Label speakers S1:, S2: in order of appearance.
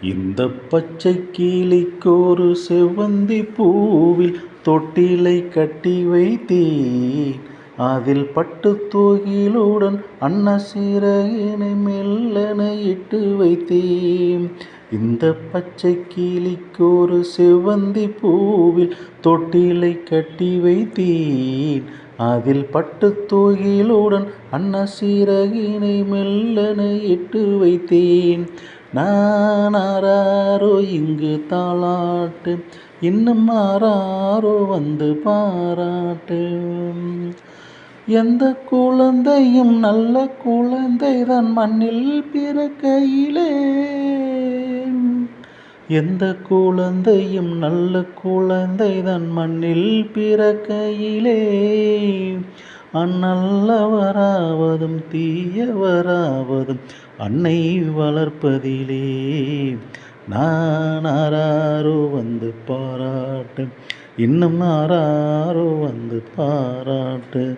S1: இந்த பச்சை கிளிக்கொரு செவ்வந்தி பூவில் தொட்டிலை கட்டி வைத்தேன். அதில் பட்டுத் தூகிலுடன் அன்னசிறகினை மெல்லென இட்டு வைத்தேன். இந்த பச்சை கிளிக்கொரு செவ்வந்தி பூவில் தொட்டிலை கட்டி வைத்தேன். அதில் பட்டுத் தூகிலுடன் அன்னசிறகினை மெல்லென இட்டு வைத்தேன். நான் ஆராரோ இங்கு தாலாட்டு, இன்னும் ஆராரோ வந்து பாராட்டு. எந்த குழந்தையும் நல்ல குழந்தைதான் மண்ணில் பிறக்கையிலே. எந்த குழந்தையும் நல்ல குழந்தைதான் மண்ணில் பிறக்கையிலே. நல்லவராவதும் தீயவராவதும் அன்னை வளர்ப்பதிலே. நான் ஆராரோ வந்து பாராட்டு, இன்னும் ஆராரோ வந்து பாராட்டு.